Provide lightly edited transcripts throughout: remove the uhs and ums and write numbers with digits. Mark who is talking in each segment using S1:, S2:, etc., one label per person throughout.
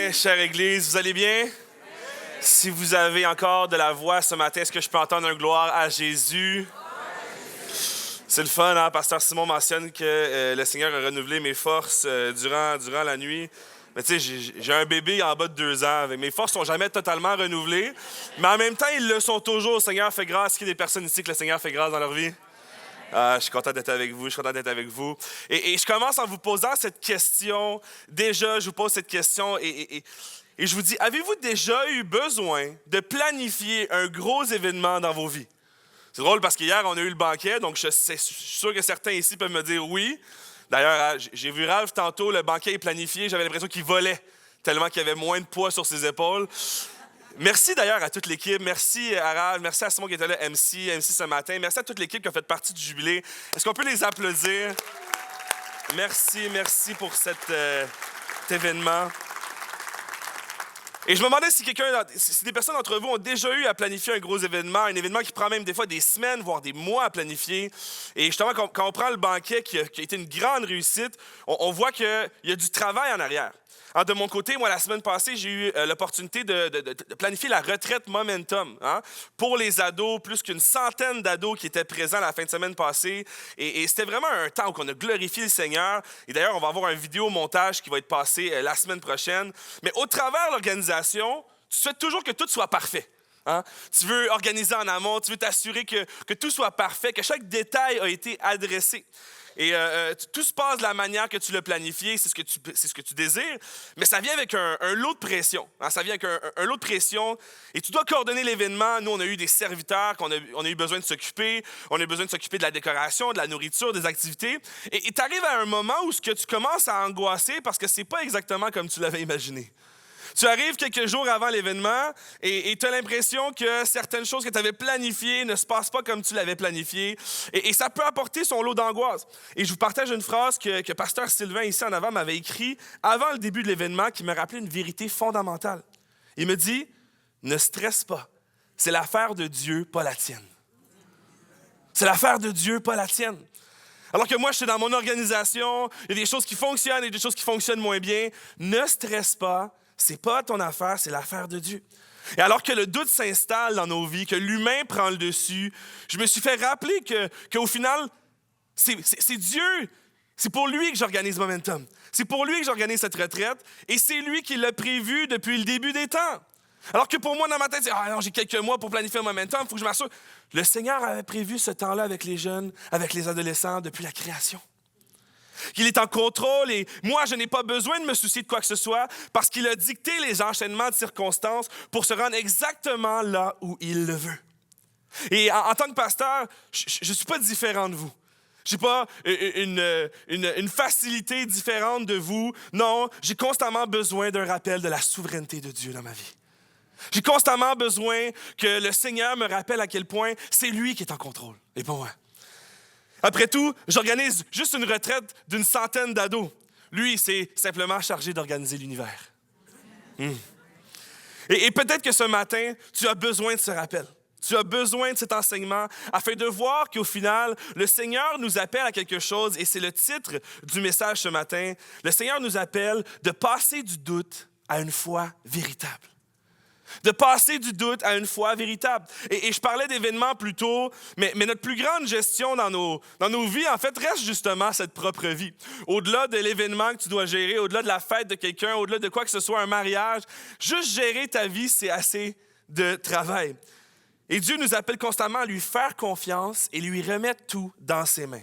S1: matin, chère Église, vous allez bien? Si vous avez encore de la voix ce matin, est-ce que je peux entendre un gloire à Jésus? C'est le fun, hein? Pasteur Simon mentionne que le Seigneur a renouvelé mes forces durant la nuit. Mais tu sais, j'ai un bébé en bas de 2 ans. Mes forces sont jamais totalement renouvelées. Mais en même temps, ils le sont toujours. Le Seigneur fait grâce. Est-ce qu'il y a des personnes ici que le Seigneur fait grâce dans leur vie? Je suis content d'être avec vous, Et je commence en vous posant cette question. Déjà, je vous pose cette question et je vous dis, avez-vous déjà eu besoin de planifier un gros événement dans vos vies? C'est drôle parce qu'hier, on a eu le banquet, donc je suis sûr que certains ici peuvent me dire oui. D'ailleurs, j'ai vu Ralph tantôt, le banquet est planifié, j'avais l'impression qu'il volait tellement qu'il y avait moins de poids sur ses épaules. Merci d'ailleurs à toute l'équipe. Merci à Ralph, merci à Simon qui était là, MC ce matin. Merci à toute l'équipe qui a fait partie du jubilé. Est-ce qu'on peut les applaudir? Merci pour cet événement. Et je me demandais si des personnes d'entre vous ont déjà eu à planifier un gros événement, un événement qui prend même des fois des semaines, voire des mois à planifier. Et justement, quand on prend le banquet qui a été une grande réussite, on voit qu'il y a du travail en arrière. De mon côté, moi, la semaine passée, j'ai eu l'opportunité de planifier la retraite Momentum pour les ados, plus qu'une centaine d'ados qui étaient présents la fin de semaine passée. Et c'était vraiment un temps où on a glorifié le Seigneur. Et d'ailleurs, on va avoir un vidéo-montage qui va être passé la semaine prochaine. Mais au travers de l'organisation, tu souhaites toujours que tout soit parfait. Tu veux organiser en amont, tu veux t'assurer que tout soit parfait, que chaque détail a été adressé. Et tout se passe de la manière que tu l'as planifié, c'est ce que tu désires, mais ça vient avec un lot de pression. Ça vient avec un lot de pression et tu dois coordonner l'événement. Nous, on a eu des serviteurs qu'on a eu besoin de s'occuper. On a eu besoin de s'occuper de la décoration, de la nourriture, des activités. Et tu arrives à un moment où tu commences à angoisser parce que c'est pas exactement comme tu l'avais imaginé. Tu arrives quelques jours avant l'événement et tu as l'impression que certaines choses que tu avais planifiées ne se passent pas comme tu l'avais planifié. Et ça peut apporter son lot d'angoisse. Et je vous partage une phrase que pasteur Sylvain, ici en avant, m'avait écrit avant le début de l'événement qui me rappelait une vérité fondamentale. Il me dit, ne stresse pas. C'est l'affaire de Dieu, pas la tienne. C'est l'affaire de Dieu, pas la tienne. Alors que moi, je suis dans mon organisation, il y a des choses qui fonctionnent et des choses qui fonctionnent moins bien. Ne stresse pas. C'est pas ton affaire, c'est l'affaire de Dieu. Et alors que le doute s'installe dans nos vies, que l'humain prend le dessus, je me suis fait rappeler qu'au final, c'est Dieu. C'est pour lui que j'organise Momentum. C'est pour lui que j'organise cette retraite. Et c'est lui qui l'a prévu depuis le début des temps. Alors que pour moi, dans ma tête, non, j'ai quelques mois pour planifier un Momentum, il faut que je m'assure. Le Seigneur avait prévu ce temps-là avec les jeunes, avec les adolescents, depuis la création. Qu'il est en contrôle et moi, je n'ai pas besoin de me soucier de quoi que ce soit parce qu'il a dicté les enchaînements de circonstances pour se rendre exactement là où il le veut. Et en tant que pasteur, je ne suis pas différent de vous. Je n'ai pas une facilité différente de vous. Non, j'ai constamment besoin d'un rappel de la souveraineté de Dieu dans ma vie. J'ai constamment besoin que le Seigneur me rappelle à quel point c'est lui qui est en contrôle et pas moi. Après tout, j'organise juste une retraite d'une centaine d'ados. Lui, il s'est simplement chargé d'organiser l'univers. Et peut-être que ce matin, tu as besoin de ce rappel. Tu as besoin de cet enseignement afin de voir qu'au final, le Seigneur nous appelle à quelque chose et c'est le titre du message ce matin. Le Seigneur nous appelle de passer du doute à une foi véritable. De passer du doute à une foi véritable. Et je parlais d'événements plus tôt, mais notre plus grande gestion dans nos vies, en fait, reste justement cette propre vie. Au-delà de l'événement que tu dois gérer, au-delà de la fête de quelqu'un, au-delà de quoi que ce soit, un mariage, juste gérer ta vie, c'est assez de travail. Et Dieu nous appelle constamment à lui faire confiance et lui remettre tout dans ses mains.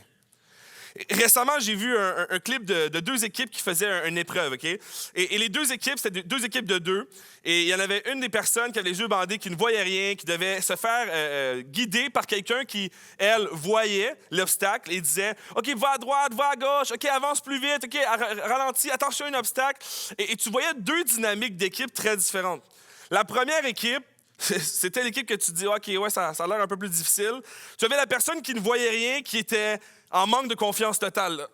S1: Récemment, j'ai vu un clip de 2 équipes qui faisaient une épreuve, OK? Et les 2 équipes, c'était 2 équipes de 2. Et il y en avait une des personnes qui avait les yeux bandés, qui ne voyait rien, qui devait se faire guider par quelqu'un qui, elle, voyait l'obstacle et disait « OK, va à droite, va à gauche, OK, avance plus vite, OK, ralentis, attention à un obstacle. » Et tu voyais 2 dynamiques d'équipes très différentes. La première équipe, c'était l'équipe que tu dis « OK, ouais, ça a l'air un peu plus difficile. » Tu avais la personne qui ne voyait rien, qui était en manque de confiance totale. Là.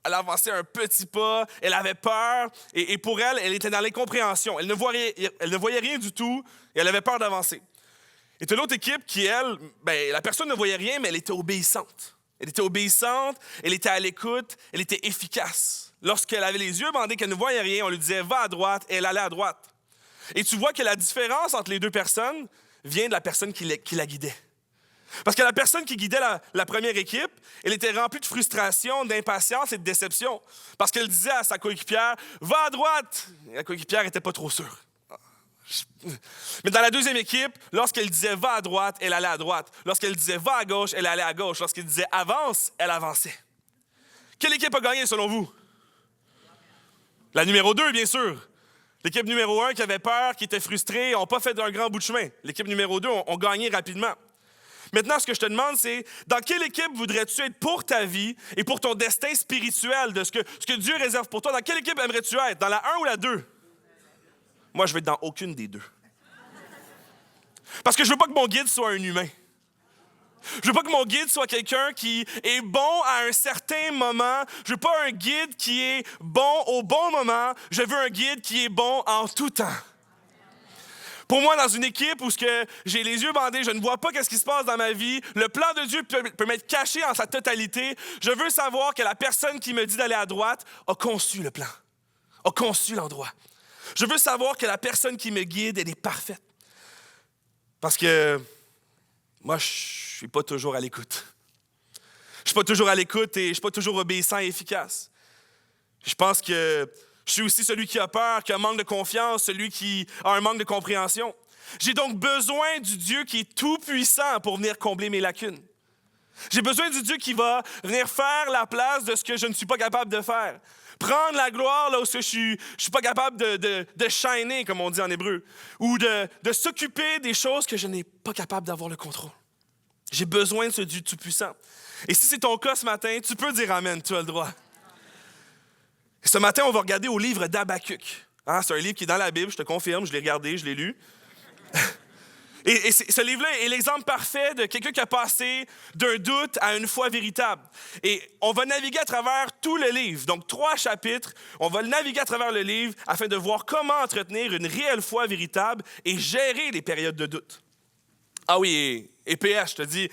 S1: Elle avançait un petit pas, elle avait peur, et pour elle, elle était dans l'incompréhension. Elle ne voyait rien du tout, et elle avait peur d'avancer. Et tu as l'autre équipe qui, elle, la personne ne voyait rien, mais elle était obéissante. Elle était obéissante, elle était à l'écoute, elle était efficace. lorsqu'elle avait les yeux bandés, qu'elle ne voyait rien, on lui disait « va à droite », elle allait à droite. Et tu vois que la différence entre les deux personnes vient de la personne qui la guidait. Parce que la personne qui guidait la première équipe, elle était remplie de frustration, d'impatience et de déception. Parce qu'elle disait à sa coéquipière « va à droite ». Et la coéquipière n'était pas trop sûre. Mais dans la deuxième équipe, lorsqu'elle disait « va à droite », elle allait à droite. Lorsqu'elle disait « va à gauche », elle allait à gauche. Lorsqu'elle disait « avance », elle avançait. Quelle équipe a gagné selon vous? La numéro 2, bien sûr. L'équipe numéro 1 qui avait peur, qui était frustrée, n'ont pas fait un grand bout de chemin. L'équipe numéro 2 ont gagné rapidement. Maintenant, ce que je te demande, c'est dans quelle équipe voudrais-tu être pour ta vie et pour ton destin spirituel de ce que Dieu réserve pour toi? Dans quelle équipe aimerais-tu être? Dans la 1 ou la 2? Moi, je vais être dans aucune des deux. Parce que je veux pas que mon guide soit un humain. Je veux pas que mon guide soit quelqu'un qui est bon à un certain moment. Je veux pas un guide qui est bon au bon moment. Je veux un guide qui est bon en tout temps. Pour moi, dans une équipe où j'ai les yeux bandés, je ne vois pas ce qui se passe dans ma vie, le plan de Dieu peut m'être caché en sa totalité. Je veux savoir que la personne qui me dit d'aller à droite a conçu le plan, a conçu l'endroit. Je veux savoir que la personne qui me guide, elle est parfaite. Parce que moi, je ne suis pas toujours à l'écoute. Je ne suis pas toujours à l'écoute et je ne suis pas toujours obéissant et efficace. Je pense que je suis aussi celui qui a peur, qui a un manque de confiance, celui qui a un manque de compréhension. J'ai donc besoin du Dieu qui est tout-puissant pour venir combler mes lacunes. J'ai besoin du Dieu qui va venir faire la place de ce que je ne suis pas capable de faire. Prendre la gloire là où je suis pas capable de shiner, comme on dit en hébreu, ou de s'occuper des choses que je n'ai pas capable d'avoir le contrôle. J'ai besoin de ce Dieu tout-puissant. Et si c'est ton cas ce matin, tu peux dire Amen, tu as le droit. Et ce matin, on va regarder au livre d'Habakkuk. C'est un livre qui est dans la Bible, je te confirme, je l'ai regardé, je l'ai lu. Et ce livre-là est l'exemple parfait de quelqu'un qui a passé d'un doute à une foi véritable. Et on va naviguer à travers tout le livre. Donc, 3 chapitres. On va naviguer à travers le livre afin de voir comment entretenir une réelle foi véritable et gérer les périodes de doute. Ah oui, et PS, je te dis,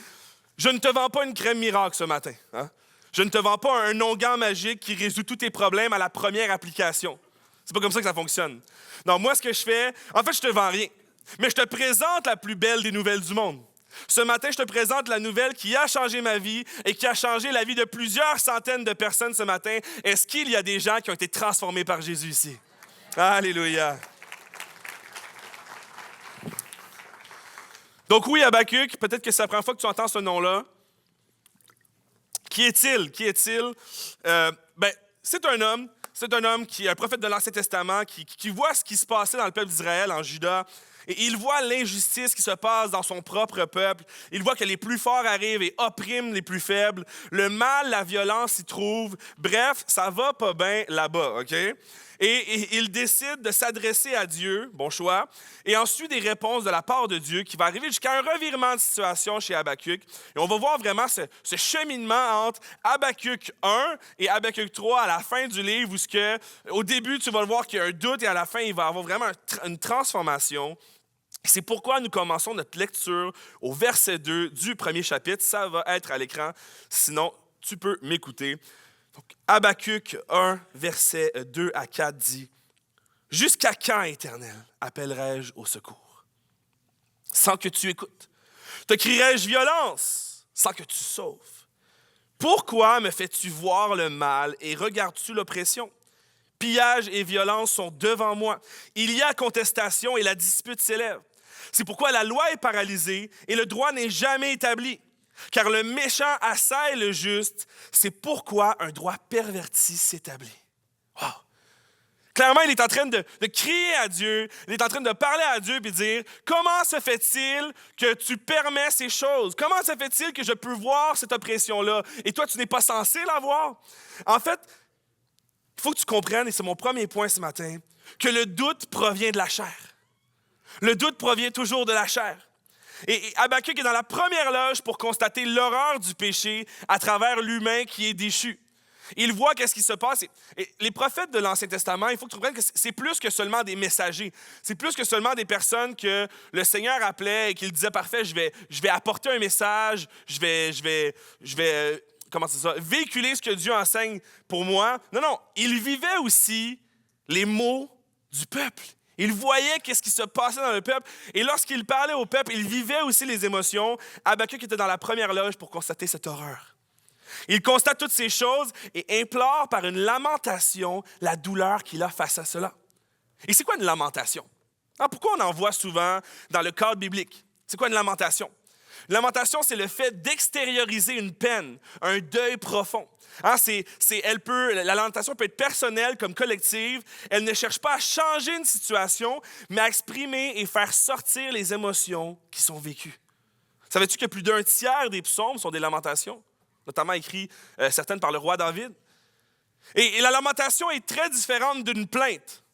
S1: je ne te vends pas une crème miracle ce matin. Je ne te vends pas un onguent magique qui résout tous tes problèmes à la première application. C'est pas comme ça que ça fonctionne. Non, moi, ce que je fais, en fait, je te vends rien. Mais je te présente la plus belle des nouvelles du monde. Ce matin, je te présente la nouvelle qui a changé ma vie et qui a changé la vie de plusieurs centaines de personnes ce matin. Est-ce qu'il y a des gens qui ont été transformés par Jésus ici? Alléluia! Donc oui, Habakkuk, peut-être que c'est la première fois que tu entends ce nom-là. Qui est-il? Qui est-il? C'est un homme qui est un prophète de l'Ancien Testament qui voit ce qui se passait dans le peuple d'Israël, en Juda. Et il voit l'injustice qui se passe dans son propre peuple. Il voit que les plus forts arrivent et oppriment les plus faibles. Le mal, la violence s'y trouve. Bref, ça va pas bien là-bas, OK? Et il décide de s'adresser à Dieu, bon choix, et ensuite des réponses de la part de Dieu qui va arriver jusqu'à un revirement de situation chez Habakkuk. Et on va voir vraiment ce cheminement entre Habakkuk 1 et Habakkuk 3 à la fin du livre, où au début, tu vas le voir qu'il y a un doute et à la fin, il va y avoir vraiment une transformation. C'est pourquoi nous commençons notre lecture au verset 2 du premier chapitre. Ça va être à l'écran, sinon tu peux m'écouter. Donc, Habakkuk 1, versets 2 à 4 dit « Jusqu'à quand, Éternel, appellerai-je au secours? Sans que tu écoutes. Te crierai-je violence, sans que tu sauves? Pourquoi me fais-tu voir le mal et regardes-tu l'oppression? Pillage et violence sont devant moi. Il y a contestation et la dispute s'élève. C'est pourquoi la loi est paralysée et le droit n'est jamais établi. Car le méchant assaille le juste, c'est pourquoi un droit perverti s'établit. » Wow. Clairement, il est en train de crier à Dieu, il est en train de parler à Dieu et de dire « Comment se fait-il que tu permets ces choses? Comment se fait-il que je peux voir cette oppression-là et toi, tu n'es pas censé la voir? » En fait, il faut que tu comprennes, et c'est mon premier point ce matin, que le doute provient de la chair. Le doute provient toujours de la chair. Et Habakkuk est dans la première loge pour constater l'horreur du péché à travers l'humain qui est déchu. Il voit qu'est-ce qui se passe. Et les prophètes de l'Ancien Testament, il faut que tu comprennes que c'est plus que seulement des messagers. C'est plus que seulement des personnes que le Seigneur appelait et qu'il disait « Parfait, je vais apporter un message, je vais véhiculer ce que Dieu enseigne pour moi. Non, il vivait aussi les mots du peuple. Il voyait qu'est-ce qui se passait dans le peuple. Et lorsqu'il parlait au peuple, il vivait aussi les émotions. Habakkuk était dans la première loge pour constater cette horreur. Il constate toutes ces choses et implore par une lamentation la douleur qu'il a face à cela. Et c'est quoi une lamentation? Alors, pourquoi on en voit souvent dans le cadre biblique? C'est quoi une lamentation? Une lamentation, c'est le fait d'extérioriser une peine, un deuil profond. La lamentation peut être personnelle comme collective. Elle ne cherche pas à changer une situation, mais à exprimer et faire sortir les émotions qui sont vécues. Savais-tu que plus d'un tiers des psaumes sont des lamentations, notamment écrits certaines par le roi David? Et la lamentation est très différente d'une plainte.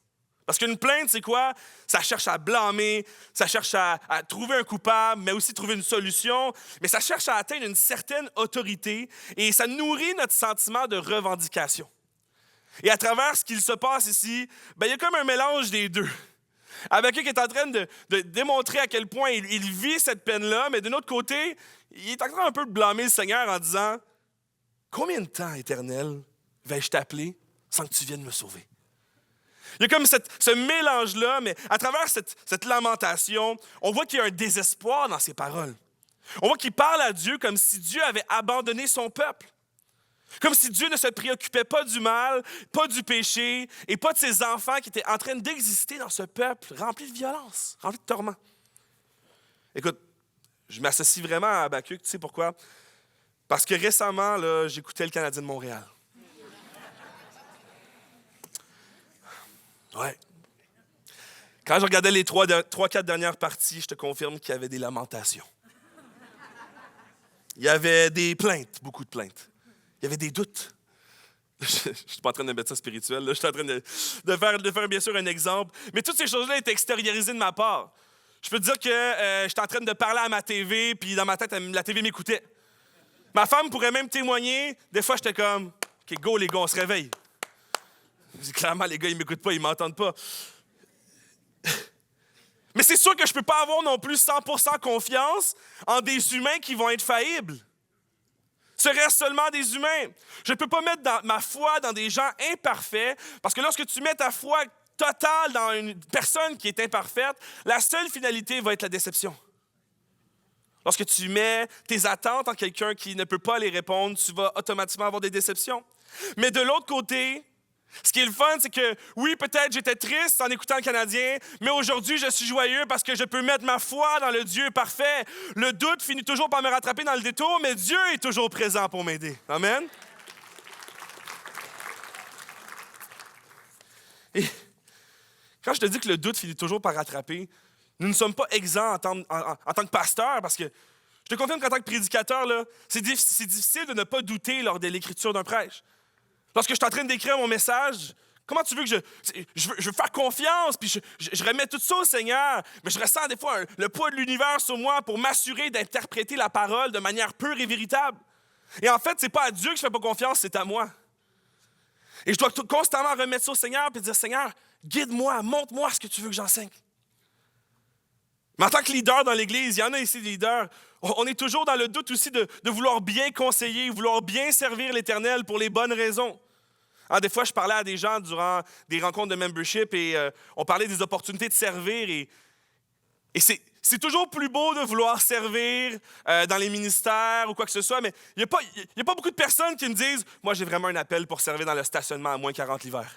S1: Parce qu'une plainte, c'est quoi? Ça cherche à blâmer, ça cherche à trouver un coupable, mais aussi trouver une solution. Mais ça cherche à atteindre une certaine autorité et ça nourrit notre sentiment de revendication. Et à travers ce qu'il se passe ici, il y a comme un mélange des deux. Habakkuk est en train de démontrer à quel point il vit cette peine-là, mais d'un autre côté, il est en train un peu de blâmer le Seigneur en disant « Combien de temps, Éternel, vais-je t'appeler sans que tu viennes me sauver? » Il y a comme ce mélange-là, mais à travers cette lamentation, on voit qu'il y a un désespoir dans ses paroles. On voit qu'il parle à Dieu comme si Dieu avait abandonné son peuple. Comme si Dieu ne se préoccupait pas du mal, pas du péché et pas de ses enfants qui étaient en train d'exister dans ce peuple rempli de violence, rempli de tourments. Écoute, je m'associe vraiment à Habakkuk, tu sais pourquoi? Parce que récemment, là, j'écoutais le Canadien de Montréal. Ouais. Quand je regardais les 3-4 dernières parties, je te confirme qu'il y avait des lamentations. Il y avait des plaintes, beaucoup de plaintes. Il y avait des doutes. Je ne suis pas en train de mettre ça spirituel, là. Je suis en train de faire bien sûr un exemple. Mais toutes ces choses-là étaient extériorisées de ma part. Je peux te dire que j'étais en train de parler à ma TV, puis dans ma tête, la TV m'écoutait. Ma femme pourrait même témoigner. Des fois, j'étais comme, OK, go les gars, on se réveille. Clairement, les gars, ils ne m'écoutent pas, ils ne m'entendent pas. Mais c'est sûr que je ne peux pas avoir non plus 100% confiance en des humains qui vont être faillibles. Ce reste seulement des humains. Je ne peux pas mettre ma foi dans des gens imparfaits, parce que lorsque tu mets ta foi totale dans une personne qui est imparfaite, la seule finalité va être la déception. Lorsque tu mets tes attentes en quelqu'un qui ne peut pas les répondre, tu vas automatiquement avoir des déceptions. Mais de l'autre côté, ce qui est le fun, c'est que oui, peut-être j'étais triste en écoutant le Canadien, mais aujourd'hui, je suis joyeux parce que je peux mettre ma foi dans le Dieu parfait. Le doute finit toujours par me rattraper dans le détour, mais Dieu est toujours présent pour m'aider. Amen. Et quand je te dis que le doute finit toujours par rattraper, nous ne sommes pas exempts en tant que pasteur, parce que je te confirme qu'en tant que prédicateur, là, c'est difficile de ne pas douter lors de l'écriture d'un prêche. Lorsque je suis en train d'écrire mon message, comment tu veux que je veux faire confiance, puis je remets tout ça au Seigneur, mais je ressens des fois le poids de l'univers sur moi pour m'assurer d'interpréter la parole de manière pure et véritable. Et en fait, c'est pas à Dieu que je fais pas confiance, c'est à moi. Et je dois constamment remettre ça au Seigneur et dire, Seigneur, guide-moi, montre-moi ce que tu veux que j'enseigne. Mais en tant que leader dans l'Église, il y en a ici des leaders, on est toujours dans le doute aussi de vouloir bien conseiller, vouloir bien servir l'Éternel pour les bonnes raisons. Alors, des fois, je parlais à des gens durant des rencontres de membership et on parlait des opportunités de servir. Et c'est toujours plus beau de vouloir servir dans les ministères ou quoi que ce soit, mais il n'y a pas beaucoup de personnes qui me disent « Moi, j'ai vraiment un appel pour servir dans le stationnement à moins 40 l'hiver. »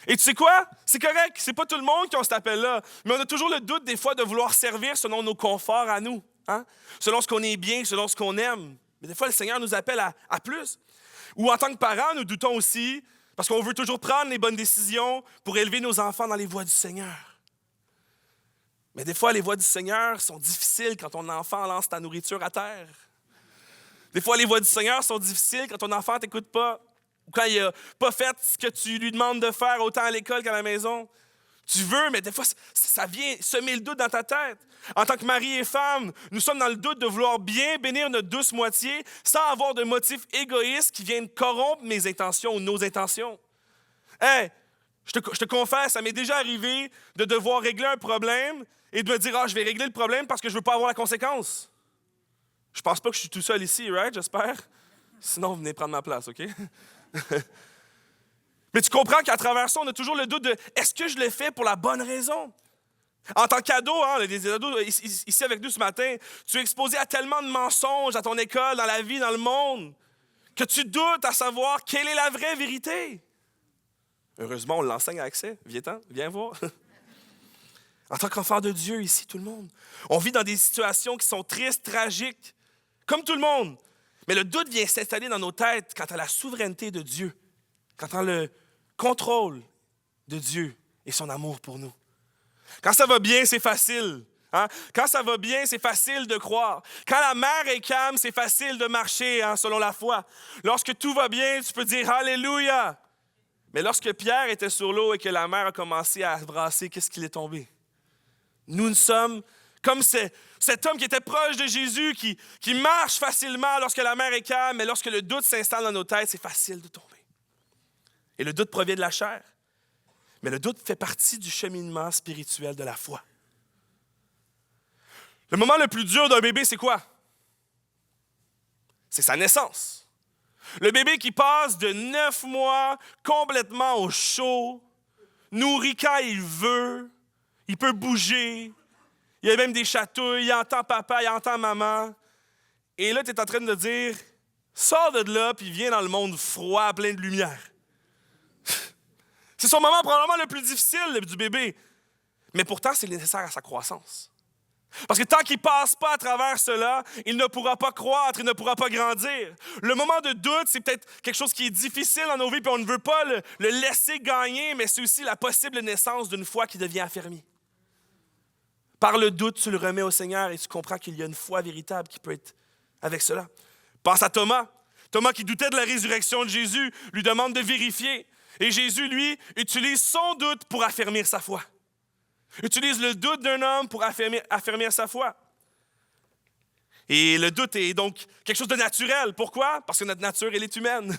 S1: Et tu sais quoi? C'est correct, c'est pas tout le monde qui a cet appel-là, mais on a toujours le doute des fois de vouloir servir selon nos conforts à nous, hein? Selon ce qu'on est bien, selon ce qu'on aime. Mais des fois, le Seigneur nous appelle à plus. Ou en tant que parents, nous doutons aussi parce qu'on veut toujours prendre les bonnes décisions pour élever nos enfants dans les voies du Seigneur. Mais des fois, les voies du Seigneur sont difficiles quand ton enfant lance ta nourriture à terre. Des fois, les voies du Seigneur sont difficiles quand ton enfant ne t'écoute pas. Ou quand il n'a pas fait ce que tu lui demandes de faire, autant à l'école qu'à la maison. Tu veux, mais des fois, ça vient semer le doute dans ta tête. En tant que mari et femme, nous sommes dans le doute de vouloir bien bénir notre douce moitié sans avoir de motifs égoïstes qui viennent corrompre mes intentions ou nos intentions. Hey, je te confesse, ça m'est déjà arrivé de devoir régler un problème et de me dire « Ah, je vais régler le problème parce que je ne veux pas avoir la conséquence. » Je pense pas que je suis tout seul ici, right? J'espère. Sinon, venez prendre ma place, OK? Mais tu comprends qu'à travers ça, on a toujours le doute de est-ce que je le fais pour la bonne raison? En tant qu'ado, les ados ici avec nous ce matin, tu es exposé à tellement de mensonges à ton école, dans la vie, dans le monde, que tu doutes à savoir quelle est la vraie vérité. Heureusement, on l'enseigne à accès. Viens voir. En tant qu'enfant de Dieu ici, tout le monde, on vit dans des situations qui sont tristes, tragiques, comme tout le monde. Mais le doute vient s'installer dans nos têtes quant à la souveraineté de Dieu, quant à le contrôle de Dieu et son amour pour nous. Quand ça va bien, c'est facile. Hein? Quand ça va bien, c'est facile de croire. Quand la mer est calme, c'est facile de marcher selon la foi. Lorsque tout va bien, tu peux dire « Alléluia ». Mais lorsque Pierre était sur l'eau et que la mer a commencé à brasser, qu'est-ce qu'il est tombé? Nous sommes comme cet homme qui était proche de Jésus, qui marche facilement lorsque la mer est calme, mais lorsque le doute s'installe dans nos têtes, c'est facile de tomber. Et le doute provient de la chair. Mais le doute fait partie du cheminement spirituel de la foi. Le moment le plus dur d'un bébé, c'est quoi? C'est sa naissance. Le bébé qui passe de 9 mois complètement au chaud, nourri quand il veut, il peut bouger, il y a même des chatouilles, il entend papa, il entend maman. Et là, tu es en train de dire, sors de là, puis viens dans le monde froid, plein de lumière. C'est son moment probablement le plus difficile du bébé. Mais pourtant, c'est nécessaire à sa croissance. Parce que tant qu'il ne passe pas à travers cela, il ne pourra pas croître, il ne pourra pas grandir. Le moment de doute, c'est peut-être quelque chose qui est difficile dans nos vies, puis on ne veut pas le laisser gagner, mais c'est aussi la possible naissance d'une foi qui devient affermie. Par le doute, tu le remets au Seigneur et tu comprends qu'il y a une foi véritable qui peut être avec cela. Pense à Thomas. Thomas qui doutait de la résurrection de Jésus, lui demande de vérifier. Et Jésus, lui, utilise son doute pour affermir sa foi. Utilise le doute d'un homme pour affermir sa foi. Et le doute est donc quelque chose de naturel. Pourquoi? Parce que notre nature, elle est humaine.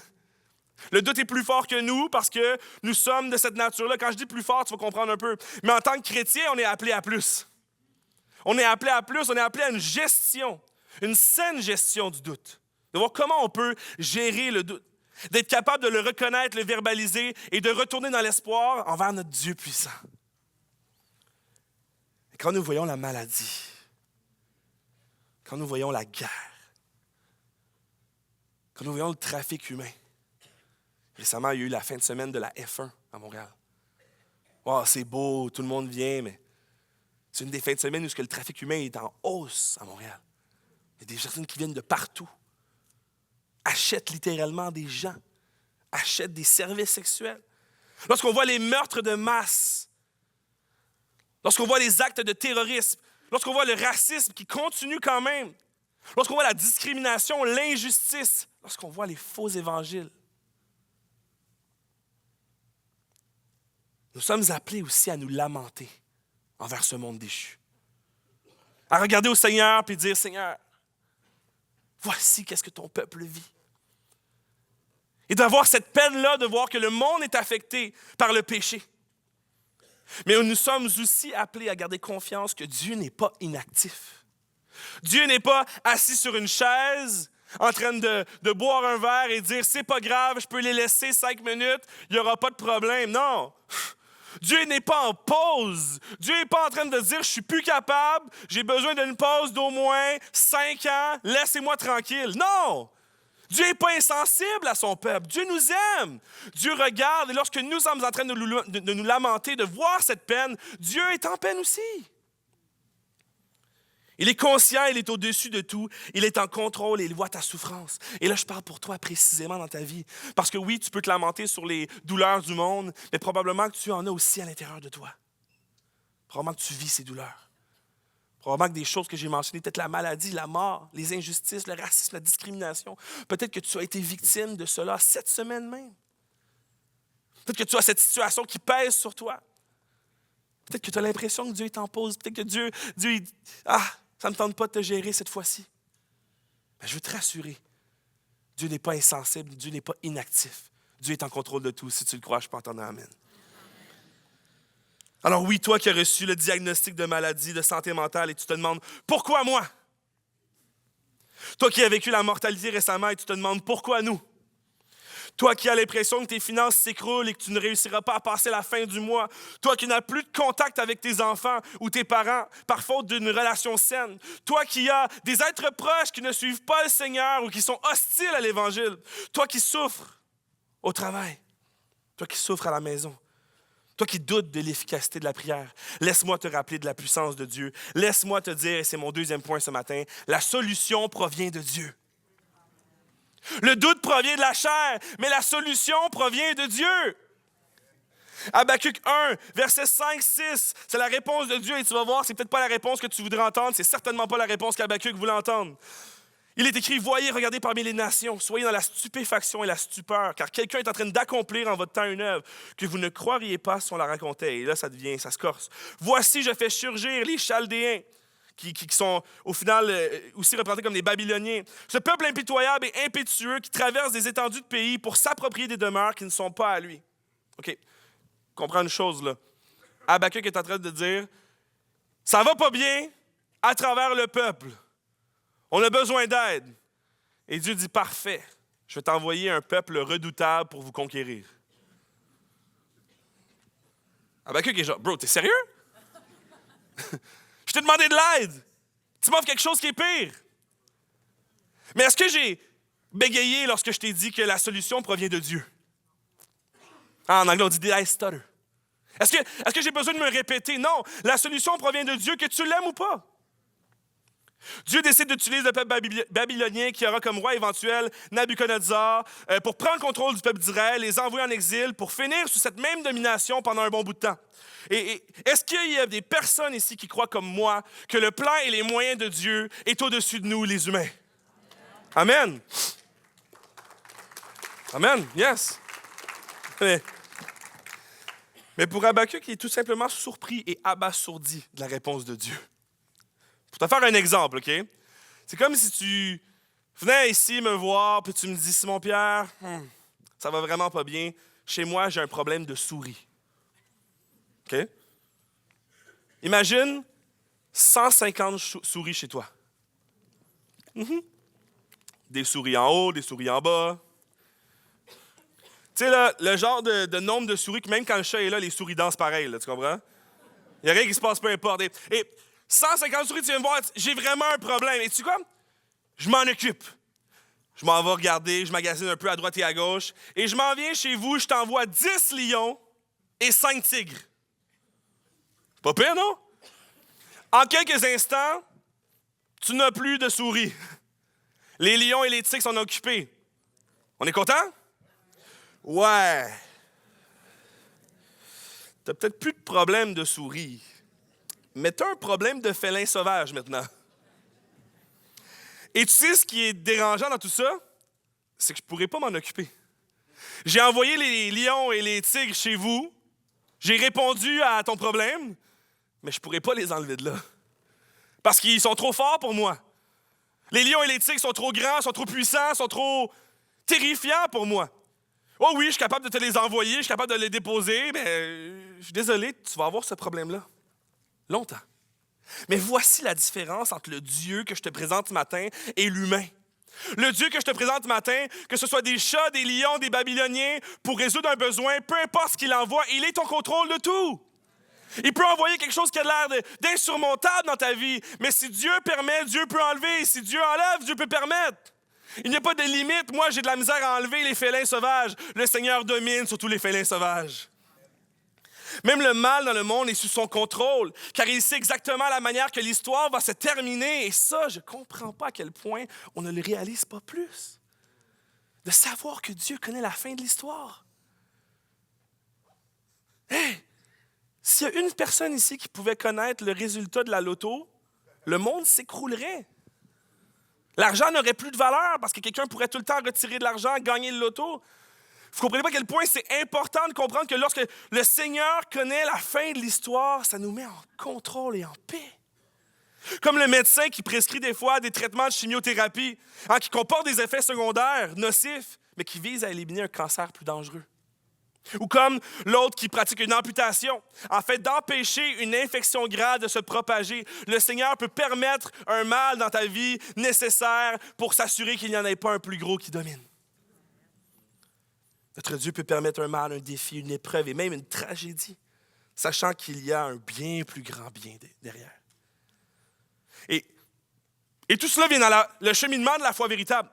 S1: Le doute est plus fort que nous parce que nous sommes de cette nature-là. Quand je dis plus fort, tu vas comprendre un peu. Mais en tant que chrétien, on est appelé à plus. On est appelé à plus, on est appelé à une gestion, une saine gestion du doute. De voir comment on peut gérer le doute. D'être capable de le reconnaître, le verbaliser et de retourner dans l'espoir envers notre Dieu puissant. Et quand nous voyons la maladie, quand nous voyons la guerre, quand nous voyons le trafic humain, récemment, il y a eu la fin de semaine de la F1 à Montréal. Oh, c'est beau, tout le monde vient, mais c'est une des fins de semaine où le trafic humain est en hausse à Montréal. Il y a des personnes qui viennent de partout, achètent littéralement des gens, achètent des services sexuels. Lorsqu'on voit les meurtres de masse, lorsqu'on voit les actes de terrorisme, lorsqu'on voit le racisme qui continue quand même, lorsqu'on voit la discrimination, l'injustice, lorsqu'on voit les faux évangiles, nous sommes appelés aussi à nous lamenter envers ce monde déchu. À regarder au Seigneur et dire, Seigneur, voici qu'est-ce que ton peuple vit. Et d'avoir cette peine-là de voir que le monde est affecté par le péché. Mais nous sommes aussi appelés à garder confiance que Dieu n'est pas inactif. Dieu n'est pas assis sur une chaise en train de boire un verre et dire, c'est pas grave, je peux les laisser 5 minutes, il n'y aura pas de problème. Non! Dieu n'est pas en pause. Dieu n'est pas en train de dire, je suis plus capable, j'ai besoin d'une pause d'au moins 5 ans, laissez-moi tranquille. Non! Dieu n'est pas insensible à son peuple. Dieu nous aime. Dieu regarde et lorsque nous sommes en train de nous lamenter, de voir cette peine, Dieu est en peine aussi. Il est conscient, il est au-dessus de tout, il est en contrôle et il voit ta souffrance. Et là, je parle pour toi précisément dans ta vie. Parce que oui, tu peux te lamenter sur les douleurs du monde, mais probablement que tu en as aussi à l'intérieur de toi. Probablement que tu vis ces douleurs. Probablement que des choses que j'ai mentionnées, peut-être la maladie, la mort, les injustices, le racisme, la discrimination. Peut-être que tu as été victime de cela cette semaine même. Peut-être que tu as cette situation qui pèse sur toi. Peut-être que tu as l'impression que Dieu est en pause. Peut-être que Dieu ça ne me tente pas de te gérer cette fois-ci. Mais je veux te rassurer. Dieu n'est pas insensible, Dieu n'est pas inactif. Dieu est en contrôle de tout. Si tu le crois, je peux entendre amen. Alors oui, toi qui as reçu le diagnostic de maladie, de santé mentale, et tu te demandes, pourquoi moi? Toi qui as vécu la mortalité récemment et tu te demandes pourquoi nous? Toi qui as l'impression que tes finances s'écroulent et que tu ne réussiras pas à passer la fin du mois. Toi qui n'as plus de contact avec tes enfants ou tes parents par faute d'une relation saine. Toi qui as des êtres proches qui ne suivent pas le Seigneur ou qui sont hostiles à l'Évangile. Toi qui souffres au travail. Toi qui souffres à la maison. Toi qui doutes de l'efficacité de la prière. Laisse-moi te rappeler de la puissance de Dieu. Laisse-moi te dire, et c'est mon deuxième point ce matin, la solution provient de Dieu. Le doute provient de la chair, mais la solution provient de Dieu. Habakkuk 1, versets 5-6, c'est la réponse de Dieu et tu vas voir, c'est peut-être pas la réponse que tu voudrais entendre, c'est certainement pas la réponse qu'Habakkuk voulait entendre. Il est écrit, voyez, regardez parmi les nations, soyez dans la stupéfaction et la stupeur, car quelqu'un est en train d'accomplir en votre temps une œuvre que vous ne croiriez pas si on la racontait. Et là, ça se corse. Voici, je fais surgir les Chaldéens, qui sont au final aussi représentés comme des Babyloniens. Ce peuple impitoyable et impétueux qui traverse des étendues de pays pour s'approprier des demeures qui ne sont pas à lui. OK, comprends une chose là. Habakkuk est en train de dire, ça va pas bien à travers le peuple. On a besoin d'aide. Et Dieu dit, parfait, je vais t'envoyer un peuple redoutable pour vous conquérir. Habakkuk est genre, bro, t'es sérieux? Je t'ai demandé de l'aide. Tu m'offres quelque chose qui est pire. Mais est-ce que j'ai bégayé lorsque je t'ai dit que la solution provient de Dieu? En anglais, on dit « I stutter ». Est-ce que j'ai besoin de me répéter? Non, la solution provient de Dieu, que tu l'aimes ou pas. Dieu décide d'utiliser le peuple babylonien qui aura comme roi éventuel Nabuchodonosor pour prendre le contrôle du peuple d'Israël, les envoyer en exil pour finir sous cette même domination pendant un bon bout de temps. Et est-ce qu'il y a des personnes ici qui croient comme moi que le plan et les moyens de Dieu est au-dessus de nous, les humains? Amen. Amen, yes. Mais pour Habakkuk, il est tout simplement surpris et abasourdi de la réponse de Dieu. Pour te faire un exemple, OK? C'est comme si tu venais ici me voir, puis tu me dis, Simon-Pierre, ça va vraiment pas bien. Chez moi, j'ai un problème de souris. OK? Imagine 150 souris chez toi. Des souris en haut, des souris en bas. Tu sais, là, le genre de nombre de souris que même quand le chat est là, les souris dansent pareil, là, tu comprends? Il n'y a rien qui se passe, peu importe. Et 150 souris, tu viens me voir, j'ai vraiment un problème. Et tu sais quoi? Je m'en occupe. Je m'en vais regarder, je magasine un peu à droite et à gauche. Et je m'en viens chez vous, je t'envoie 10 lions et 5 tigres. Pas pire, non? En quelques instants, tu n'as plus de souris. Les lions et les tigres sont occupés. On est content? Ouais. T'as peut-être plus de problème de souris, mais t'as un problème de félin sauvage maintenant. Et tu sais ce qui est dérangeant dans tout ça? C'est que je ne pourrais pas m'en occuper. J'ai envoyé les lions et les tigres chez vous. J'ai répondu à ton problème, mais je ne pourrais pas les enlever de là. Parce qu'ils sont trop forts pour moi. Les lions et les tigres sont trop grands, sont trop puissants, sont trop terrifiants pour moi. Oh oui, je suis capable de te les envoyer, je suis capable de les déposer, mais je suis désolé, tu vas avoir ce problème-là longtemps. Mais voici la différence entre le Dieu que je te présente ce matin et l'humain. Le Dieu que je te présente ce matin, que ce soit des chats, des lions, des Babyloniens, pour résoudre un besoin, peu importe ce qu'il envoie, il est au contrôle de tout. Il peut envoyer quelque chose qui a l'air d'insurmontable dans ta vie, mais si Dieu permet, Dieu peut enlever. Si Dieu enlève, Dieu peut permettre. Il n'y a pas de limite. Moi, j'ai de la misère à enlever les félins sauvages. Le Seigneur domine sur tous les félins sauvages. Même le mal dans le monde est sous son contrôle, car il sait exactement la manière que l'histoire va se terminer. Et ça, je ne comprends pas à quel point on ne le réalise pas plus. De savoir que Dieu connaît la fin de l'histoire. Hey! S'il y a une personne ici qui pouvait connaître le résultat de la loto, le monde s'écroulerait. L'argent n'aurait plus de valeur parce que quelqu'un pourrait tout le temps retirer de l'argent, gagner le loto. Vous ne comprenez pas à quel point c'est important de comprendre que lorsque le Seigneur connaît la fin de l'histoire, ça nous met en contrôle et en paix. Comme le médecin qui prescrit des fois des traitements de chimiothérapie, qui comportent des effets secondaires nocifs, mais qui visent à éliminer un cancer plus dangereux. Ou comme l'autre qui pratique une amputation. En fait, d'empêcher une infection grave de se propager, le Seigneur peut permettre un mal dans ta vie nécessaire pour s'assurer qu'il n'y en ait pas un plus gros qui domine. Notre Dieu peut permettre un mal, un défi, une épreuve et même une tragédie, sachant qu'il y a un bien plus grand bien derrière. Et tout cela vient dans le cheminement de la foi véritable.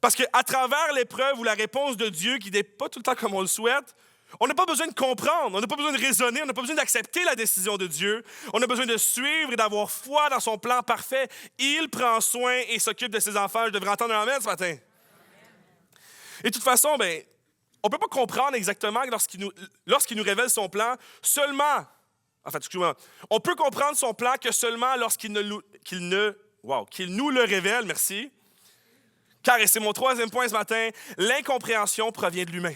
S1: Parce qu'à travers l'épreuve ou la réponse de Dieu, qui n'est pas tout le temps comme on le souhaite, on n'a pas besoin de comprendre, on n'a pas besoin de raisonner, on n'a pas besoin d'accepter la décision de Dieu. On a besoin de suivre et d'avoir foi dans son plan parfait. Il prend soin et s'occupe de ses enfants. Je devrais entendre un amen ce matin. Et de toute façon, on ne peut pas comprendre exactement lorsqu'il nous révèle son plan seulement. En fait, excusez-moi. On peut comprendre son plan que seulement lorsqu'il qu'il nous le révèle, merci. Car, et c'est mon troisième point ce matin, l'incompréhension provient de l'humain.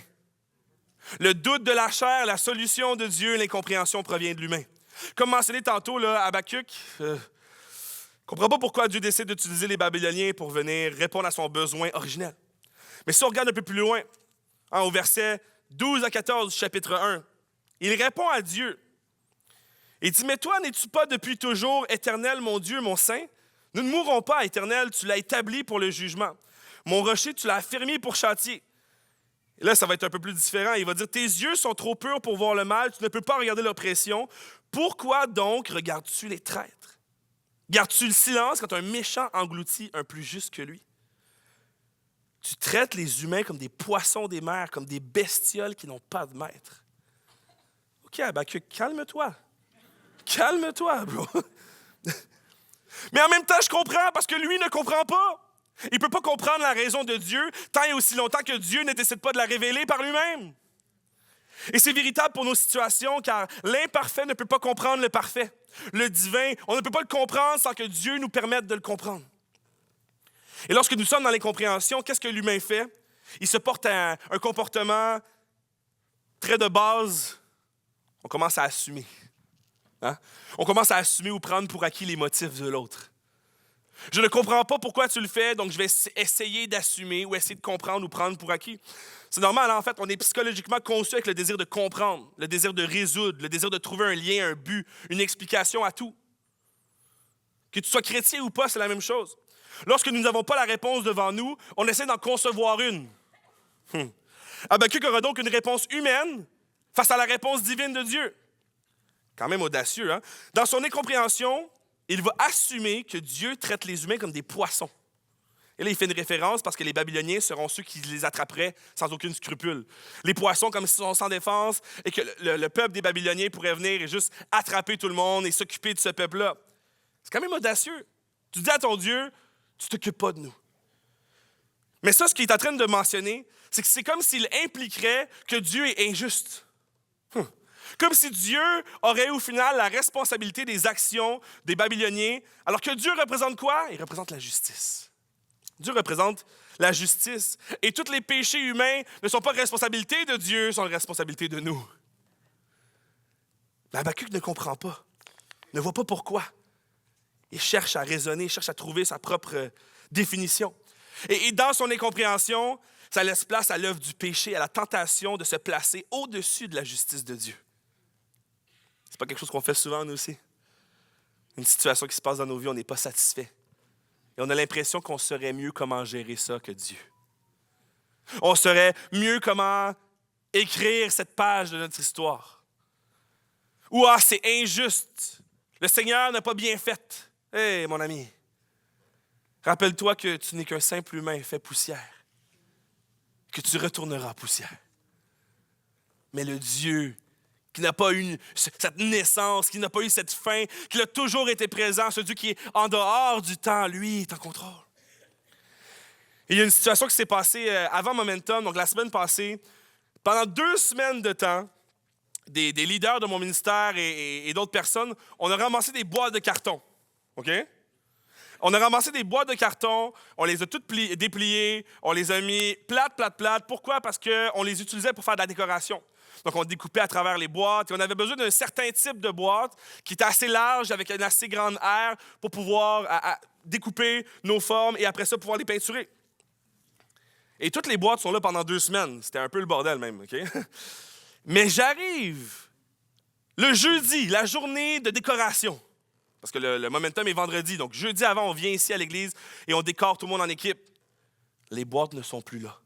S1: Le doute de la chair, la solution de Dieu, l'incompréhension provient de l'humain. Comme mentionné tantôt, Habakkuk ne comprend pas pourquoi Dieu décide d'utiliser les Babyloniens pour venir répondre à son besoin originel. Mais si on regarde un peu plus loin, au verset 12 à 14 du chapitre 1, il répond à Dieu. Il dit, « Mais toi, n'es-tu pas depuis toujours éternel, mon Dieu, mon Saint? Nous ne mourrons pas, éternel, tu l'as établi pour le jugement. Mon rocher, tu l'as affermi pour châtier. » Et là, ça va être un peu plus différent. Il va dire, « Tes yeux sont trop purs pour voir le mal, tu ne peux pas regarder l'oppression. Pourquoi donc regardes-tu les traîtres? Gardes-tu le silence quand un méchant engloutit un plus juste que lui? Tu traites les humains comme des poissons des mers, comme des bestioles qui n'ont pas de maître. » OK, Habakkuk, calme-toi. Calme-toi, bro. Mais en même temps, je comprends parce que lui ne comprend pas. Il ne peut pas comprendre la raison de Dieu tant et aussi longtemps que Dieu ne décide pas de la révéler par lui-même. Et c'est véritable pour nos situations car l'imparfait ne peut pas comprendre le parfait. Le divin, on ne peut pas le comprendre sans que Dieu nous permette de le comprendre. Et lorsque nous sommes dans l'incompréhension, qu'est-ce que l'humain fait? Il se porte à un comportement très de base. On commence à assumer. Hein? On commence à assumer ou prendre pour acquis les motifs de l'autre. Je ne comprends pas pourquoi tu le fais, donc je vais essayer d'assumer ou essayer de comprendre ou prendre pour acquis. C'est normal, hein? En fait, on est psychologiquement conçu avec le désir de comprendre, le désir de résoudre, le désir de trouver un lien, un but, une explication à tout. Que tu sois chrétien ou pas, c'est la même chose. Lorsque nous n'avons pas la réponse devant nous, on essaie d'en concevoir une. Habakkuk aura donc une réponse humaine face à la réponse divine de Dieu. Quand même audacieux, hein? Dans son incompréhension, il va assumer que Dieu traite les humains comme des poissons. Et là, il fait une référence parce que les Babyloniens seront ceux qui les attraperaient sans aucune scrupule. Les poissons comme s'ils sont sans défense et que le peuple des Babyloniens pourrait venir et juste attraper tout le monde et s'occuper de ce peuple-là. C'est quand même audacieux. Tu dis à ton Dieu, tu ne t'occupes pas de nous. Mais ça, ce qu'il est en train de mentionner, c'est que c'est comme s'il impliquerait que Dieu est injuste. Comme si Dieu aurait au final la responsabilité des actions des Babyloniens, alors que Dieu représente quoi? Il représente la justice. Dieu représente la justice. Et tous les péchés humains ne sont pas responsabilité de Dieu, sont la responsabilité de nous. Mais Habakkuk ne comprend pas, ne voit pas pourquoi. Il cherche à raisonner, il cherche à trouver sa propre définition. Et dans son incompréhension, ça laisse place à l'œuvre du péché, à la tentation de se placer au-dessus de la justice de Dieu. C'est pas quelque chose qu'on fait souvent, nous aussi. Une situation qui se passe dans nos vies, on n'est pas satisfait. Et on a l'impression qu'on saurait mieux comment gérer ça que Dieu. On saurait mieux comment écrire cette page de notre histoire. Ou « Ah, c'est injuste. Le Seigneur n'a pas bien fait. » Hé, mon ami, rappelle-toi que tu n'es qu'un simple humain fait poussière. Que tu retourneras poussière. Mais le Dieu qui n'a pas eu cette naissance, qui n'a pas eu cette fin, qui a toujours été présent, ce Dieu qui est en dehors du temps, lui, est en contrôle. Et il y a une situation qui s'est passée avant Momentum, donc la semaine passée. Pendant 2 semaines de temps, des leaders de mon ministère et d'autres personnes, on a ramassé des boîtes de carton. OK? On a ramassé des boîtes de carton, on les a toutes dépliées, on les a mis plates. Pourquoi? Parce qu'on les utilisait pour faire de la décoration. Donc, on découpait à travers les boîtes et on avait besoin d'un certain type de boîte qui était assez large, avec une assez grande aire pour pouvoir découper nos formes et après ça, pouvoir les peinturer. Et toutes les boîtes sont là pendant 2 semaines. C'était un peu le bordel même, OK? Mais j'arrive le jeudi, la journée de décoration. Parce que le momentum est vendredi. Donc, jeudi avant, on vient ici à l'église et on décore tout le monde en équipe. Les boîtes ne sont plus là.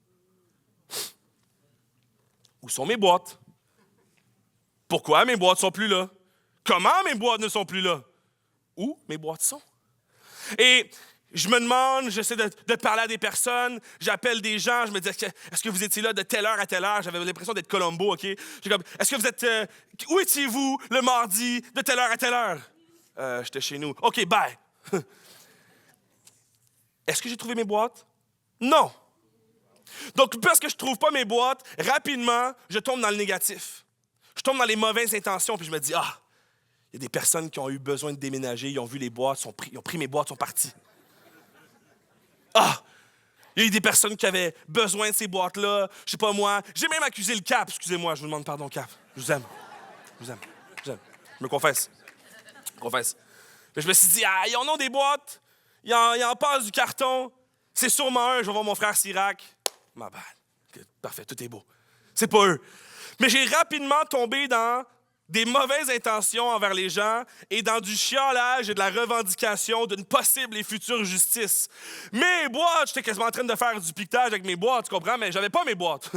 S1: Où sont mes boîtes? Pourquoi mes boîtes ne sont plus là? Comment mes boîtes ne sont plus là? Où mes boîtes sont? Et je me demande, j'essaie de parler à des personnes, j'appelle des gens, je me dis, est-ce que vous étiez là de telle heure à telle heure? J'avais l'impression d'être Columbo, OK? J'ai comme, est-ce que vous êtes, où étiez-vous le mardi de telle heure à telle heure? J'étais chez nous. OK, bye. Est-ce que j'ai trouvé mes boîtes? Non. Donc, parce que je ne trouve pas mes boîtes, rapidement, je tombe dans le négatif. Je tombe dans les mauvaises intentions, puis je me dis, il y a des personnes qui ont eu besoin de déménager, ils ont vu les boîtes, ils ont pris mes boîtes, sont partis. Il y a eu des personnes qui avaient besoin de ces boîtes-là, je sais pas moi. J'ai même accusé le Cap, excusez-moi, je vous demande pardon, Cap. Je vous aime. Je me confesse. Mais je me suis dit, ils en ont des boîtes, ils en passent du carton. C'est sûrement eux, je vais voir mon frère Sirac. Ma bad. Okay, parfait, tout est beau. C'est pas eux. Mais j'ai rapidement tombé dans des mauvaises intentions envers les gens et dans du chiolage et de la revendication d'une possible et future justice. Mes boîtes, j'étais quasiment en train de faire du piquetage avec mes boîtes, tu comprends, mais j'avais pas mes boîtes.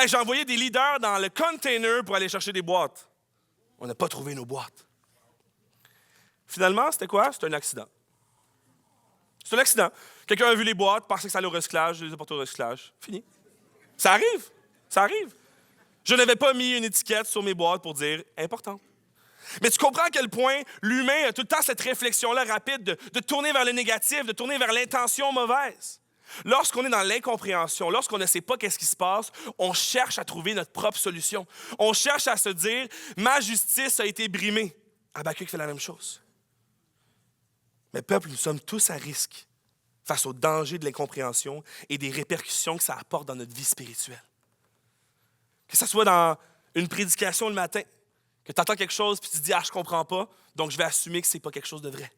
S1: J'ai envoyé des leaders dans le container pour aller chercher des boîtes. On n'a pas trouvé nos boîtes. Finalement, c'était quoi? C'était un accident. C'est un accident. Quelqu'un a vu les boîtes, pensait que ça allait au recyclage, je les ai portées au recyclage. Fini. Ça arrive. Je n'avais pas mis une étiquette sur mes boîtes pour dire « important ». Mais tu comprends à quel point l'humain a tout le temps cette réflexion-là rapide de tourner vers le négatif, de tourner vers l'intention mauvaise. Lorsqu'on est dans l'incompréhension, lorsqu'on ne sait pas qu'est-ce qui se passe, on cherche à trouver notre propre solution. On cherche à se dire « ma justice a été brimée ». Habakkuk fait la même chose. Mais peuple, nous sommes tous à risque face au danger de l'incompréhension et des répercussions que ça apporte dans notre vie spirituelle. Que ce soit dans une prédication le matin, que tu entends quelque chose puis tu te dis « je comprends pas, donc je vais assumer que c'est pas quelque chose de vrai ».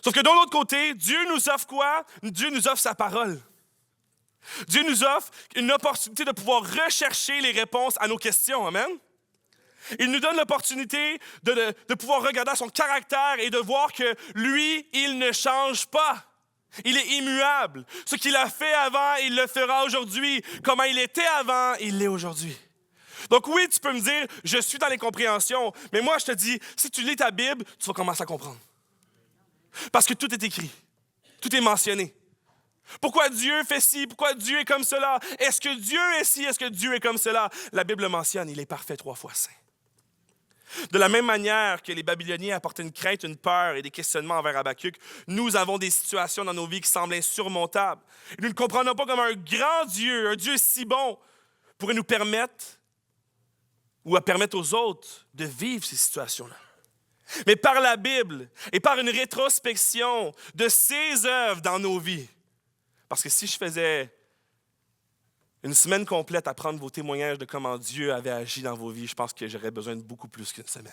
S1: Sauf que de l'autre côté, Dieu nous offre quoi? Dieu nous offre sa parole. Dieu nous offre une opportunité de pouvoir rechercher les réponses à nos questions. Amen? Il nous donne l'opportunité de pouvoir regarder à son caractère et de voir que lui, il ne change pas. Il est immuable. Ce qu'il a fait avant, il le fera aujourd'hui. Comment il était avant, il l'est aujourd'hui. Donc oui, tu peux me dire, je suis dans l'incompréhension, mais moi je te dis, si tu lis ta Bible, tu vas commencer à comprendre. Parce que tout est écrit, tout est mentionné. Pourquoi Dieu fait ci? Pourquoi Dieu est comme cela? Est-ce que Dieu est ci? Est-ce que Dieu est comme cela? La Bible mentionne, il est parfait 3 fois saint. De la même manière que les Babyloniens apportaient une crainte, une peur et des questionnements envers Habakkuk, nous avons des situations dans nos vies qui semblent insurmontables. Et nous ne comprenons pas comment un grand Dieu, un Dieu si bon, pourrait nous permettre ou à permettre aux autres de vivre ces situations-là. Mais par la Bible et par une rétrospection de ses œuvres dans nos vies, parce que si je faisais une semaine complète à prendre vos témoignages de comment Dieu avait agi dans vos vies, je pense que j'aurais besoin de beaucoup plus qu'une semaine.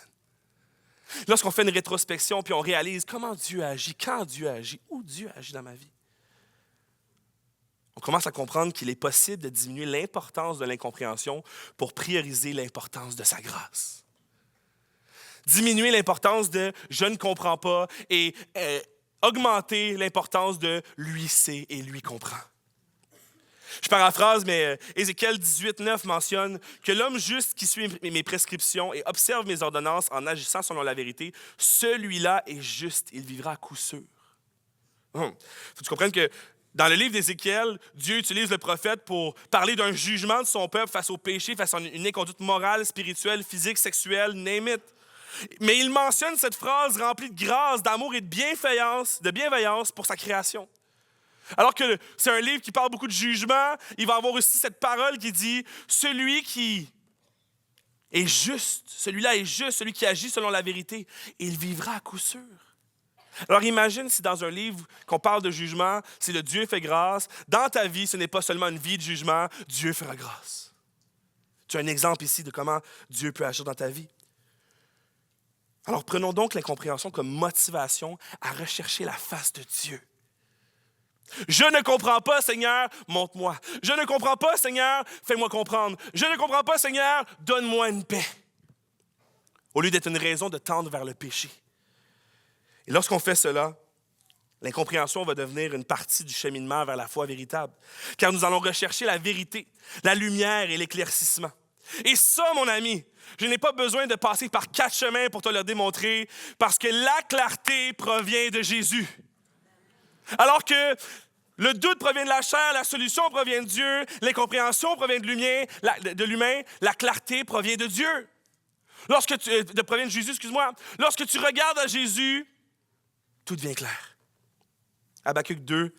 S1: Lorsqu'on fait une rétrospection puis on réalise comment Dieu a agi, quand Dieu a agi, où Dieu a agi dans ma vie, on commence à comprendre qu'il est possible de diminuer l'importance de l'incompréhension pour prioriser l'importance de sa grâce. Diminuer l'importance de « je ne comprends pas » et augmenter l'importance de « lui sait et lui comprend ». Je paraphrase, mais Ézéchiel 18:9 mentionne que l'homme juste qui suit mes prescriptions et observe mes ordonnances en agissant selon la vérité, celui-là est juste, il vivra à coup sûr. Faut que tu comprennes que dans le livre d'Ézéchiel, Dieu utilise le prophète pour parler d'un jugement de son peuple face au péché, face à une inconduite morale, spirituelle, physique, sexuelle, name it. Mais il mentionne cette phrase remplie de grâce, d'amour et de bienveillance pour sa création. Alors que c'est un livre qui parle beaucoup de jugement, il va avoir aussi cette parole qui dit « Celui qui est juste, celui-là est juste, celui qui agit selon la vérité, il vivra à coup sûr. » Alors imagine si dans un livre qu'on parle de jugement, c'est le Dieu fait grâce. Dans ta vie, ce n'est pas seulement une vie de jugement, Dieu fera grâce. Tu as un exemple ici de comment Dieu peut agir dans ta vie. Alors prenons donc l'incompréhension comme motivation à rechercher la face de Dieu. Je ne comprends pas, Seigneur, montre-moi. Je ne comprends pas, Seigneur, fais-moi comprendre. Je ne comprends pas, Seigneur, donne-moi une paix. Au lieu d'être une raison de tendre vers le péché. Et lorsqu'on fait cela, l'incompréhension va devenir une partie du cheminement vers la foi véritable. Car nous allons rechercher la vérité, la lumière et l'éclaircissement. Et ça, mon ami, je n'ai pas besoin de passer par 4 chemins pour te le démontrer, parce que la clarté provient de Jésus. Alors que le doute provient de la chair, la solution provient de Dieu, l'incompréhension provient de l'humain, la clarté provient de Dieu. Provient de Jésus, excuse-moi. Lorsque tu regardes à Jésus, tout devient clair. Habakkuk 2,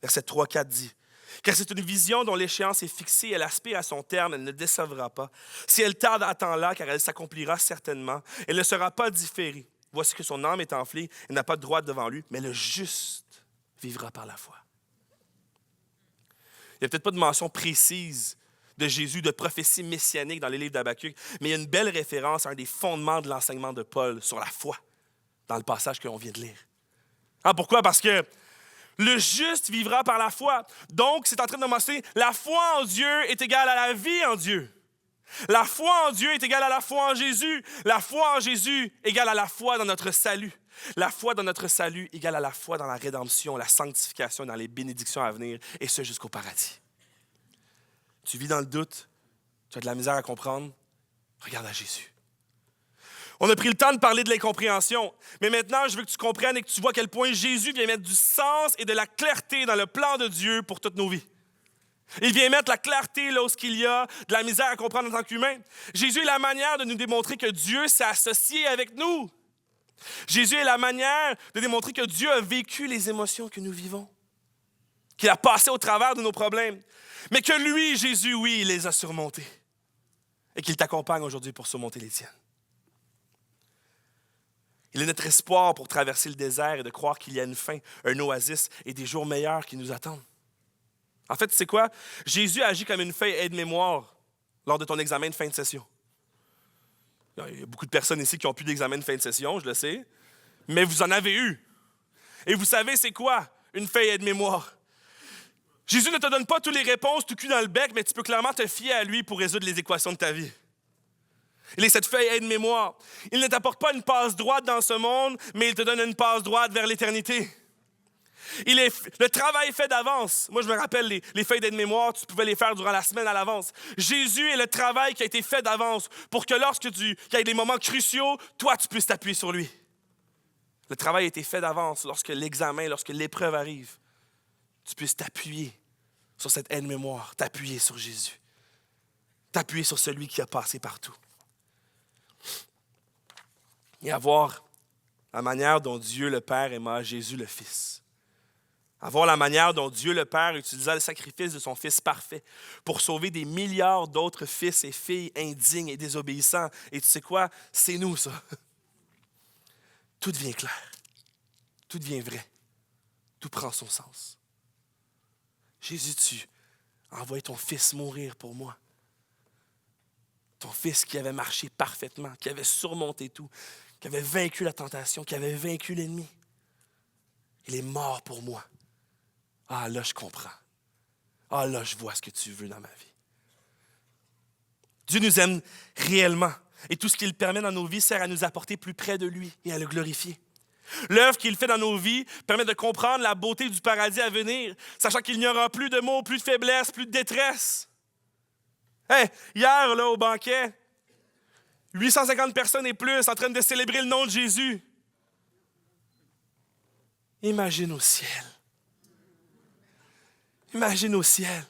S1: verset 3-4 dit, « Car c'est une vision dont l'échéance est fixée, elle aspire à son terme, elle ne décevra pas. Si elle tarde, attends-la, car elle s'accomplira certainement. Elle ne sera pas différée. Voici que son âme est enflée, elle n'a pas de droite devant lui, mais le juste vivra par la foi. » Il n'y a peut-être pas de mention précise de Jésus, de prophétie messianique dans les livres d'Habakkuk, mais il y a une belle référence à un des fondements de l'enseignement de Paul sur la foi, dans le passage que l'on vient de lire. Pourquoi? Parce que le juste vivra par la foi. Donc, c'est en train de mentionner, la foi en Dieu est égale à la vie en Dieu. La foi en Dieu est égale à la foi en Jésus. La foi en Jésus égale à la foi dans notre salut. La foi dans notre salut égale à la foi dans la rédemption, la sanctification, dans les bénédictions à venir, et ce jusqu'au paradis. Tu vis dans le doute, tu as de la misère à comprendre, regarde à Jésus. On a pris le temps de parler de l'incompréhension, mais maintenant, je veux que tu comprennes et que tu vois à quel point Jésus vient mettre du sens et de la clarté dans le plan de Dieu pour toutes nos vies. Il vient mettre la clarté lorsqu'il y a de la misère à comprendre en tant qu'humain. Jésus est la manière de nous démontrer que Dieu s'est associé avec nous. Jésus est la manière de démontrer que Dieu a vécu les émotions que nous vivons, qu'il a passé au travers de nos problèmes, mais que lui, Jésus, oui, il les a surmontés et qu'il t'accompagne aujourd'hui pour surmonter les tiennes. Il est notre espoir pour traverser le désert et de croire qu'il y a une fin, un oasis et des jours meilleurs qui nous attendent. En fait, tu sais quoi? Jésus agit comme une feuille aide-mémoire lors de ton examen de fin de session. Il y a beaucoup de personnes ici qui n'ont plus d'examen de fin de session, je le sais, mais vous en avez eu. Et vous savez c'est quoi une feuille aide-mémoire? Jésus ne te donne pas toutes les réponses tout cul dans le bec, mais tu peux clairement te fier à lui pour résoudre les équations de ta vie. Il est cette feuille aide-mémoire. Il ne t'apporte pas une passe droite dans ce monde, mais il te donne une passe droite vers l'éternité. Le travail est fait d'avance. Moi, je me rappelle, les feuilles d'aide-mémoire, tu pouvais les faire durant la semaine à l'avance. Jésus est le travail qui a été fait d'avance pour que qu'il y ait des moments cruciaux, toi, tu puisses t'appuyer sur lui. Le travail a été fait d'avance lorsque l'épreuve arrive. Tu puisses t'appuyer sur cette aide-mémoire, t'appuyer sur Jésus, t'appuyer sur celui qui a passé partout. Et avoir la manière dont Dieu le Père aima Jésus le Fils. Avoir la manière dont Dieu le Père utilisa le sacrifice de son Fils parfait pour sauver des milliards d'autres fils et filles indignes et désobéissants. Et tu sais quoi? C'est nous, ça. Tout devient clair. Tout devient vrai. Tout prend son sens. Jésus, tu as envoyé ton Fils mourir pour moi. Ton Fils qui avait marché parfaitement, qui avait surmonté tout, qui avait vaincu la tentation, qui avait vaincu l'ennemi. Il est mort pour moi. Ah, là, je comprends. Ah, là, je vois ce que tu veux dans ma vie. Dieu nous aime réellement. Et tout ce qu'il permet dans nos vies sert à nous apporter plus près de lui et à le glorifier. L'œuvre qu'il fait dans nos vies permet de comprendre la beauté du paradis à venir, sachant qu'il n'y aura plus de maux, plus de faiblesse, plus de détresse. Hey, hier, là, au banquet, 850 personnes et plus en train de célébrer le nom de Jésus. Imagine au ciel. Imagine au ciel.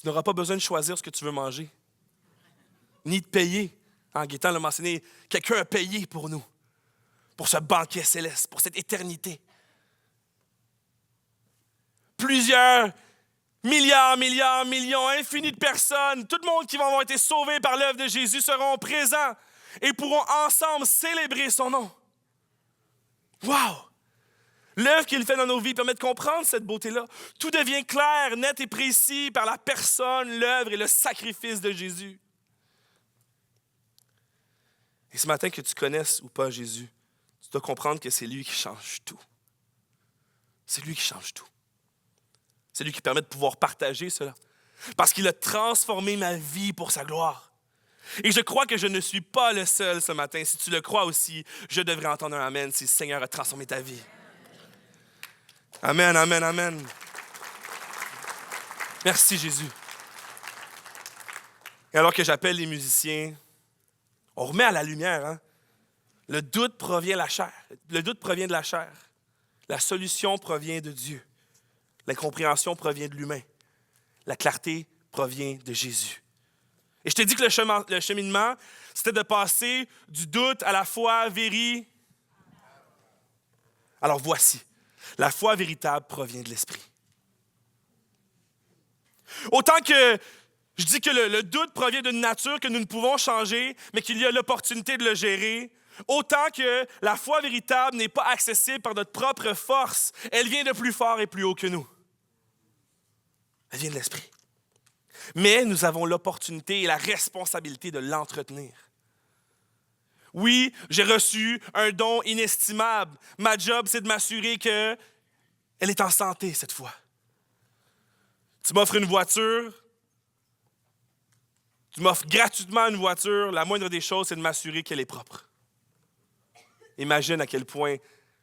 S1: Tu n'auras pas besoin de choisir ce que tu veux manger, ni de payer. Gaétan l'a mentionné, quelqu'un a payé pour nous, pour ce banquet céleste, pour cette éternité. Plusieurs milliards, millions, infinis de personnes, tout le monde qui va avoir été sauvé par l'œuvre de Jésus seront présents et pourront ensemble célébrer son nom. Wow! L'œuvre qu'il fait dans nos vies permet de comprendre cette beauté-là. Tout devient clair, net et précis par la personne, l'œuvre et le sacrifice de Jésus. Et ce matin, que tu connaisses ou pas Jésus, tu dois comprendre que c'est lui qui change tout. C'est lui qui change tout. C'est lui qui permet de pouvoir partager cela. Parce qu'il a transformé ma vie pour sa gloire. Et je crois que je ne suis pas le seul ce matin. Si tu le crois aussi, je devrais entendre un amen si le Seigneur a transformé ta vie. Amen, amen, amen. Merci Jésus. Et alors que j'appelle les musiciens, on remet à la lumière, hein? Le doute provient de la chair. Le doute provient de la chair. La solution provient de Dieu. L'incompréhension provient de l'humain. La clarté provient de Jésus. Et je t'ai dit que le cheminement, c'était de passer du doute à la foi véritable. Alors voici, la foi véritable provient de l'Esprit. Autant que je dis que le doute provient d'une nature que nous ne pouvons changer, mais qu'il y a l'opportunité de le gérer, autant que la foi véritable n'est pas accessible par notre propre force, elle vient de plus fort et plus haut que nous. Elle vient de l'Esprit. Mais nous avons l'opportunité et la responsabilité de l'entretenir. Oui, j'ai reçu un don inestimable. Ma job, c'est de m'assurer qu'elle est en santé cette fois. Tu m'offres une voiture, tu m'offres gratuitement une voiture, la moindre des choses, c'est de m'assurer qu'elle est propre. Imagine à quel point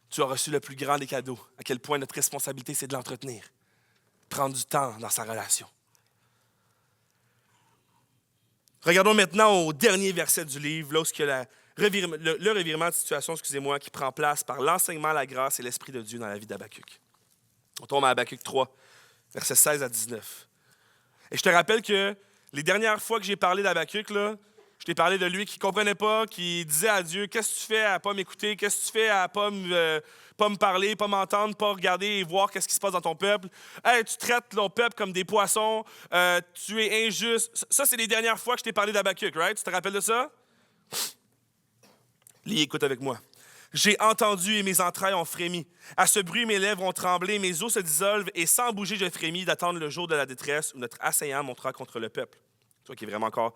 S1: tu as reçu le plus grand des cadeaux, à quel point notre responsabilité, c'est de l'entretenir, prendre du temps dans sa relation. Regardons maintenant au dernier verset du livre, là où il y a le revirement de situation, qui prend place par l'enseignement, la grâce et l'Esprit de Dieu dans la vie d'Habacuc. On tombe à Habacuc 3, versets 16 à 19. Et je te rappelle que les dernières fois que j'ai parlé d'Habacuc, là, je t'ai parlé de lui qui ne comprenait pas, qui disait à Dieu, qu'est-ce que tu fais à ne pas m'écouter, qu'est-ce que tu fais à ne pas me parler, pas m'entendre, pas regarder et voir qu'est-ce qui se passe dans ton peuple. Hey, tu traites ton peuple comme des poissons, tu es injuste. Ça, c'est les dernières fois que je t'ai parlé d'Habacuc, right? Tu te rappelles de ça? Lis, écoute avec moi. J'ai entendu et mes entrailles ont frémi. À ce bruit, mes lèvres ont tremblé, mes os se dissolvent et sans bouger, je frémis d'attendre le jour de la détresse où notre assaillant montera contre le peuple. Toi qui es vraiment encore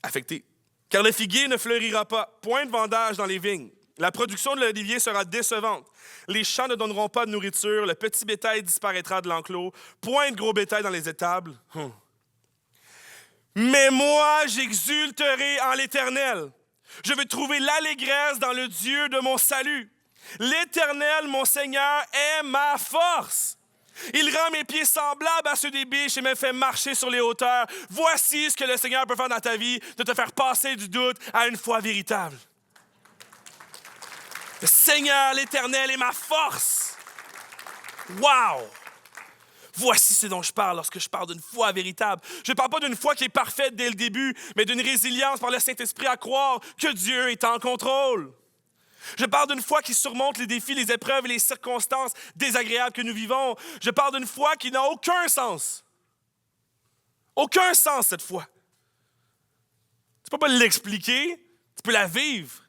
S1: affecté. Car le figuier ne fleurira pas, point de vendage dans les vignes. La production de l'olivier sera décevante. Les champs ne donneront pas de nourriture, le petit bétail disparaîtra de l'enclos, point de gros bétail dans les étables. Mais moi, j'exulterai en l'Éternel. Je veux trouver l'allégresse dans le Dieu de mon salut. L'Éternel, mon Seigneur, est ma force. Il rend mes pieds semblables à ceux des biches et me fait marcher sur les hauteurs. Voici ce que le Seigneur peut faire dans ta vie, de te faire passer du doute à une foi véritable. Le Seigneur, l'Éternel, est ma force. Wow! Voici ce dont je parle lorsque je parle d'une foi véritable. Je ne parle pas d'une foi qui est parfaite dès le début, mais d'une résilience par le Saint-Esprit à croire que Dieu est en contrôle. Je parle d'une foi qui surmonte les défis, les épreuves et les circonstances désagréables que nous vivons. Je parle d'une foi qui n'a aucun sens. Aucun sens, cette foi. Tu ne peux pas l'expliquer, tu peux la vivre.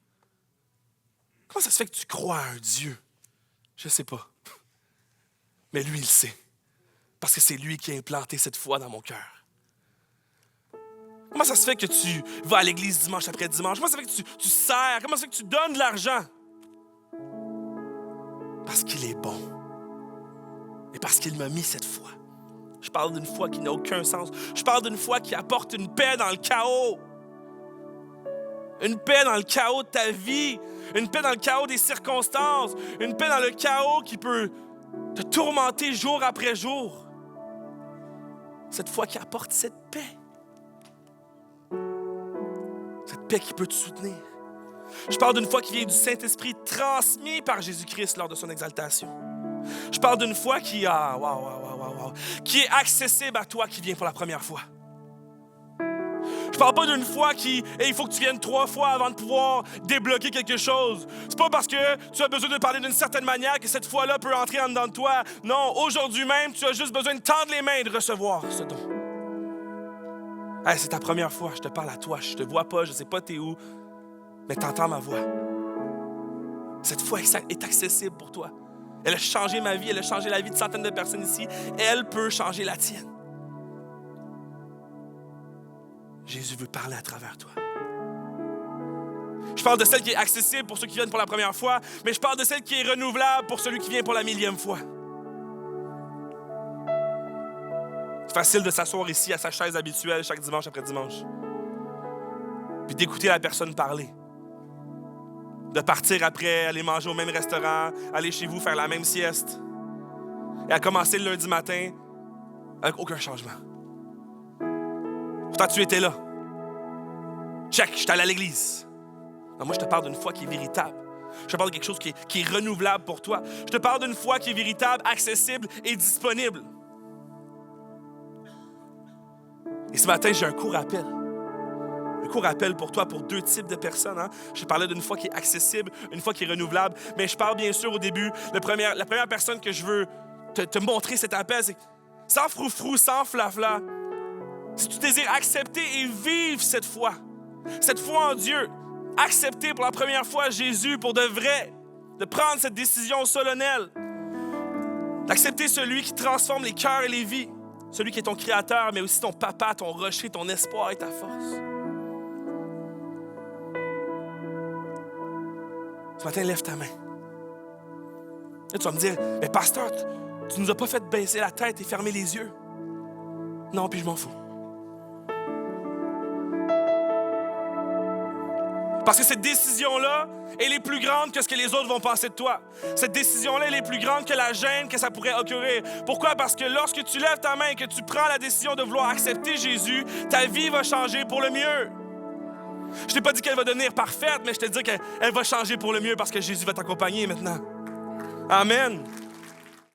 S1: Comment ça se fait que tu crois à un Dieu? Je ne sais pas. Mais lui, il sait. Parce que c'est lui qui a implanté cette foi dans mon cœur. Comment ça se fait que tu vas à l'église dimanche après dimanche? Comment ça se fait que tu sers? Comment ça se fait que tu donnes de l'argent? Parce qu'il est bon. Et parce qu'il m'a mis cette foi. Je parle d'une foi qui n'a aucun sens. Je parle d'une foi qui apporte une paix dans le chaos. Une paix dans le chaos de ta vie. Une paix dans le chaos des circonstances. Une paix dans le chaos qui peut te tourmenter jour après jour. Cette foi qui apporte cette paix. Cette paix qui peut te soutenir. Je parle d'une foi qui vient du Saint-Esprit transmis par Jésus-Christ lors de son exaltation. Je parle d'une foi qui est accessible à toi qui vient pour la première fois. Je parle pas d'une foi qui, il faut que tu viennes 3 fois avant de pouvoir débloquer quelque chose. C'est pas parce que tu as besoin de parler d'une certaine manière que cette foi-là peut entrer en dedans de toi. Non, aujourd'hui même, tu as juste besoin de tendre les mains et de recevoir ce don. Hey, c'est ta première fois, je te parle à toi, je te vois pas, je sais pas t'es où, mais t'entends ma voix. Cette foi est accessible pour toi. Elle a changé ma vie, elle a changé la vie de centaines de personnes ici. Elle peut changer la tienne. Jésus veut parler à travers toi. Je parle de celle qui est accessible pour ceux qui viennent pour la première fois, mais je parle de celle qui est renouvelable pour celui qui vient pour la 1000e fois. C'est facile de s'asseoir ici à sa chaise habituelle chaque dimanche après dimanche. Puis d'écouter la personne parler. De partir après, aller manger au même restaurant, aller chez vous faire la même sieste. Et à commencer le lundi matin avec aucun changement. Pourtant, tu étais là. Check, j'étais allé à l'église. Non, moi, je te parle d'une foi qui est véritable. Je te parle de quelque chose qui est renouvelable pour toi. Je te parle d'une foi qui est véritable, accessible et disponible. Et ce matin, j'ai un court appel. Un court appel pour toi, pour 2 types de personnes. Hein? Je parlais d'une foi qui est accessible, une foi qui est renouvelable. Mais je parle bien sûr au début, la première personne que je veux te montrer cet appel, c'est sans froufrou, sans flafla. Si tu désires accepter et vivre cette foi en Dieu, accepter pour la première fois Jésus pour de vrai, de prendre cette décision solennelle, d'accepter celui qui transforme les cœurs et les vies, celui qui est ton créateur, mais aussi ton papa, ton rocher, ton espoir et ta force. Ce matin, lève ta main. Là, tu vas me dire, mais pasteur, tu nous as pas fait baisser la tête et fermer les yeux. Non, puis je m'en fous. Parce que cette décision-là, elle est plus grande que ce que les autres vont penser de toi. Cette décision-là, elle est plus grande que la gêne que ça pourrait occurer. Pourquoi? Parce que lorsque tu lèves ta main et que tu prends la décision de vouloir accepter Jésus, ta vie va changer pour le mieux. Je t'ai pas dit qu'elle va devenir parfaite, mais je te dis qu'elle va changer pour le mieux parce que Jésus va t'accompagner maintenant. Amen.